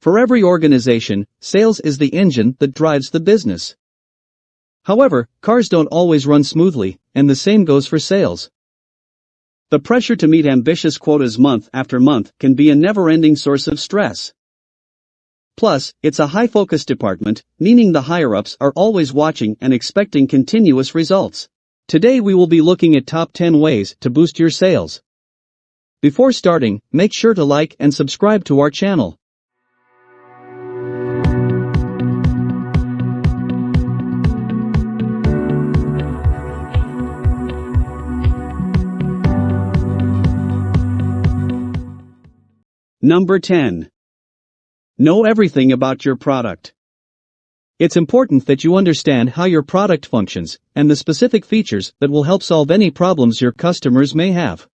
For every organization, sales is the engine that drives the business. However, cars don't always run smoothly, and the same goes for sales. The pressure to meet ambitious quotas month after month can be a never-ending source of stress. Plus, it's a high-focus department, meaning the higher-ups are always watching and expecting continuous results. Today we will be looking at top 10 ways to boost your sales. Before starting, make sure to like and subscribe to our channel. Number 10. Know everything about your product. It's important that you understand how your product functions and the specific features that will help solve any problems your customers may have.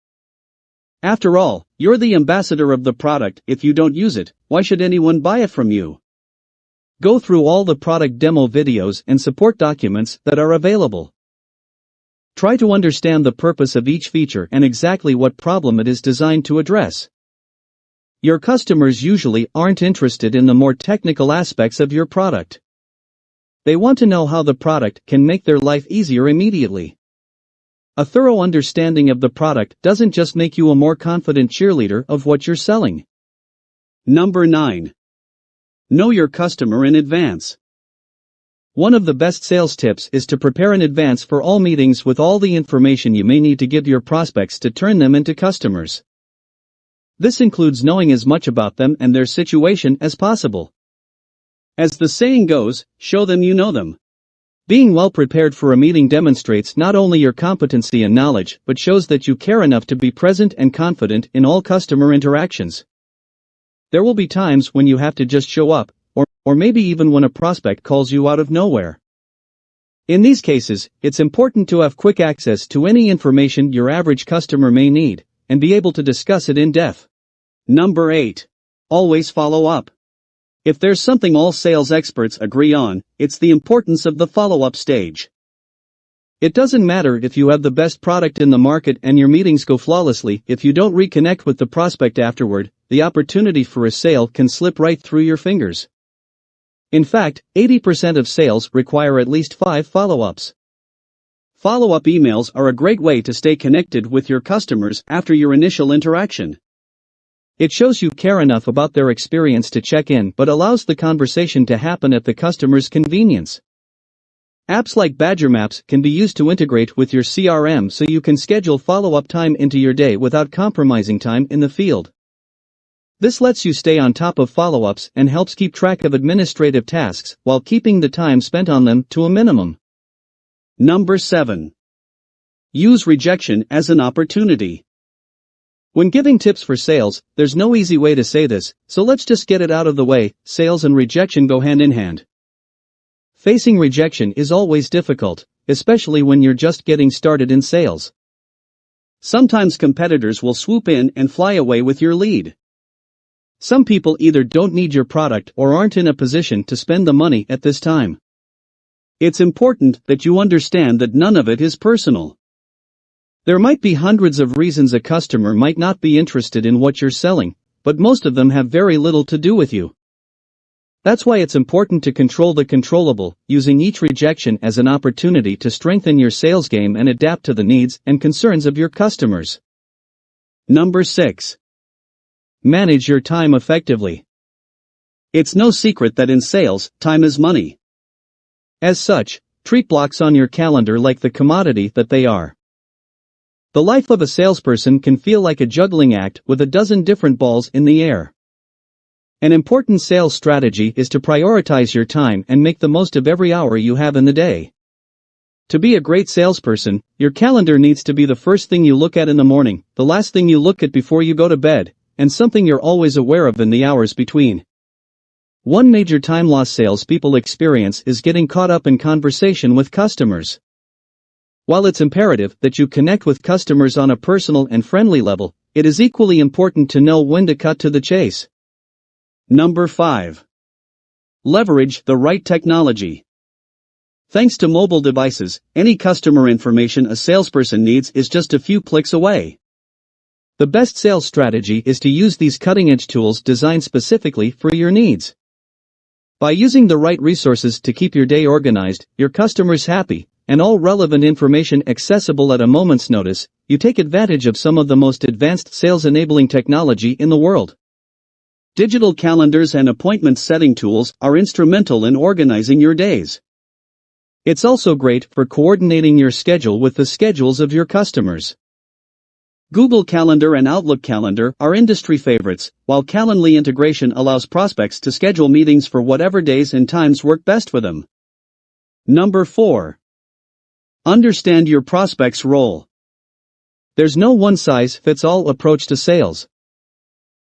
After all, you're the ambassador of the product. If you don't use it, why should anyone buy it from you? Go through all the product demo videos and support documents that are available. Try to understand the purpose of each feature and exactly what problem it is designed to address. Your customers usually aren't interested in the more technical aspects of your product. They want to know how the product can make their life easier immediately. A thorough understanding of the product doesn't just make you a more confident cheerleader of what you're selling. Number 9. Know your customer in advance. One of the best sales tips is to prepare in advance for all meetings with all the information you may need to give your prospects to turn them into customers. This includes knowing as much about them and their situation as possible. As the saying goes, show them you know them. Being well prepared for a meeting demonstrates not only your competency and knowledge but shows that you care enough to be present and confident in all customer interactions. There will be times when you have to just show up, or maybe even when a prospect calls you out of nowhere. In these cases, it's important to have quick access to any information your average customer may need, and be able to discuss it in depth. Number 8. Always follow up. If there's something all sales experts agree on, it's the importance of the follow-up stage. It doesn't matter if you have the best product in the market and your meetings go flawlessly. If you don't reconnect with the prospect afterward, the opportunity for a sale can slip right through your fingers. In fact, 80% of sales require at least 5 follow-ups. Follow-up emails are a great way to stay connected with your customers after your initial interaction. It shows you care enough about their experience to check in but allows the conversation to happen at the customer's convenience. Apps like Badger Maps can be used to integrate with your CRM so you can schedule follow-up time into your day without compromising time in the field. This lets you stay on top of follow-ups and helps keep track of administrative tasks while keeping the time spent on them to a minimum. Number 7. Use rejection as an opportunity. When giving tips for sales, there's no easy way to say this, so let's just get it out of the way. Sales and rejection go hand in hand. Facing rejection is always difficult, especially when you're just getting started in sales. Sometimes competitors will swoop in and fly away with your lead. Some people either don't need your product or aren't in a position to spend the money at this time. It's important that you understand that none of it is personal. There might be hundreds of reasons a customer might not be interested in what you're selling, but most of them have very little to do with you. That's why it's important to control the controllable, using each rejection as an opportunity to strengthen your sales game and adapt to the needs and concerns of your customers. Number 6. Manage your time effectively. It's no secret that in sales, time is money. As such, treat blocks on your calendar like the commodity that they are. The life of a salesperson can feel like a juggling act with a dozen different balls in the air. An important sales strategy is to prioritize your time and make the most of every hour you have in the day. To be a great salesperson, your calendar needs to be the first thing you look at in the morning, the last thing you look at before you go to bed, and something you're always aware of in the hours between. One major time loss salespeople experience is getting caught up in conversation with customers. While it's imperative that you connect with customers on a personal and friendly level, it is equally important to know when to cut to the chase. Number 5. Leverage the right technology. Thanks to mobile devices, any customer information a salesperson needs is just a few clicks away. The best sales strategy is to use these cutting-edge tools designed specifically for your needs. By using the right resources to keep your day organized, your customers happy, and all relevant information accessible at a moment's notice, you take advantage of some of the most advanced sales-enabling technology in the world. Digital calendars and appointment setting tools are instrumental in organizing your days. It's also great for coordinating your schedule with the schedules of your customers. Google Calendar and Outlook Calendar are industry favorites, while Calendly integration allows prospects to schedule meetings for whatever days and times work best for them. Number 4. Understand your prospect's role. There's no one-size-fits-all approach to sales.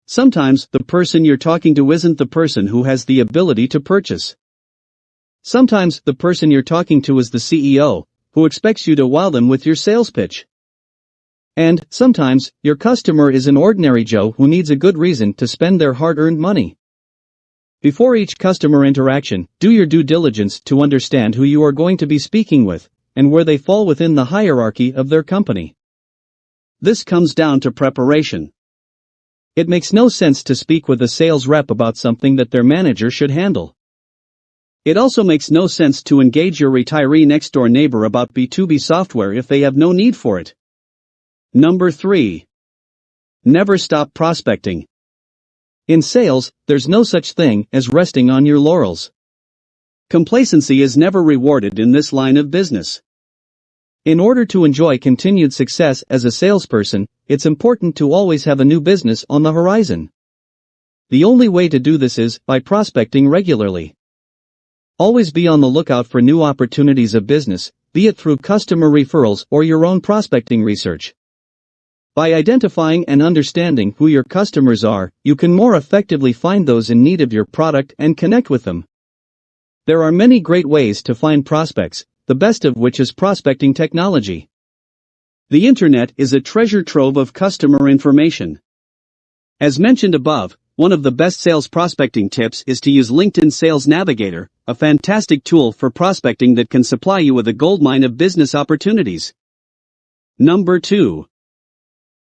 Sometimes the person you're talking to isn't the person who has the ability to purchase. Sometimes the person you're talking to is the CEO, who expects you to wow them with your sales pitch. And, sometimes, your customer is an ordinary Joe who needs a good reason to spend their hard-earned money. Before each customer interaction, do your due diligence to understand who you are going to be speaking with, and where they fall within the hierarchy of their company. This comes down to preparation. It makes no sense to speak with a sales rep about something that their manager should handle. It also makes no sense to engage your retiree next-door neighbor about B2B software if they have no need for it. Number 3. Never stop prospecting. In sales, there's no such thing as resting on your laurels. Complacency is never rewarded in this line of business. In order to enjoy continued success as a salesperson, it's important to always have a new business on the horizon. The only way to do this is by prospecting regularly. Always be on the lookout for new opportunities of business, be it through customer referrals or your own prospecting research. By identifying and understanding who your customers are, you can more effectively find those in need of your product and connect with them. There are many great ways to find prospects, the best of which is prospecting technology. The internet is a treasure trove of customer information. As mentioned above, one of the best sales prospecting tips is to use LinkedIn Sales Navigator, a fantastic tool for prospecting that can supply you with a goldmine of business opportunities. Number 2.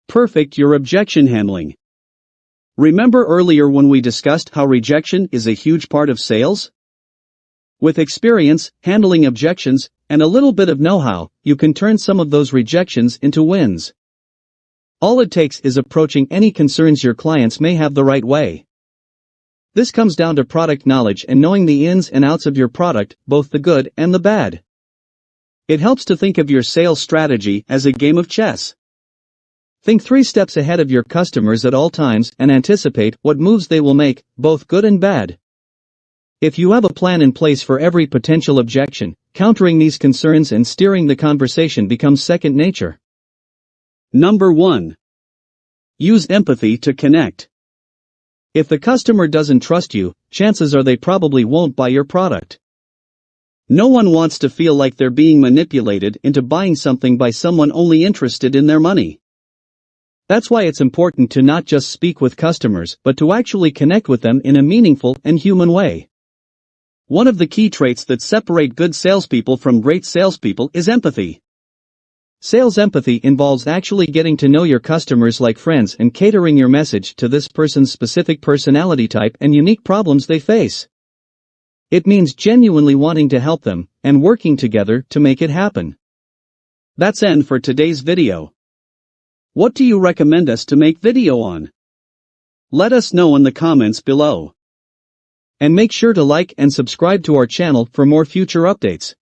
Perfect your objection handling. Remember earlier when we discussed how rejection is a huge part of sales? With experience, handling objections, and a little bit of know-how, you can turn some of those rejections into wins. All it takes is approaching any concerns your clients may have the right way. This comes down to product knowledge and knowing the ins and outs of your product, both the good and the bad. It helps to think of your sales strategy as a game of chess. Think 3 steps ahead of your customers at all times and anticipate what moves they will make, both good and bad. If you have a plan in place for every potential objection, countering these concerns and steering the conversation becomes second nature. Number 1. Use empathy to connect. If the customer doesn't trust you, chances are they probably won't buy your product. No one wants to feel like they're being manipulated into buying something by someone only interested in their money. That's why it's important to not just speak with customers but to actually connect with them in a meaningful and human way. One of the key traits that separate good salespeople from great salespeople is empathy. Sales empathy involves actually getting to know your customers like friends and catering your message to this person's specific personality type and unique problems they face. It means genuinely wanting to help them and working together to make it happen. That's end for today's video. What do you recommend us to make video on? Let us know in the comments below. And make sure to like and subscribe to our channel for more future updates.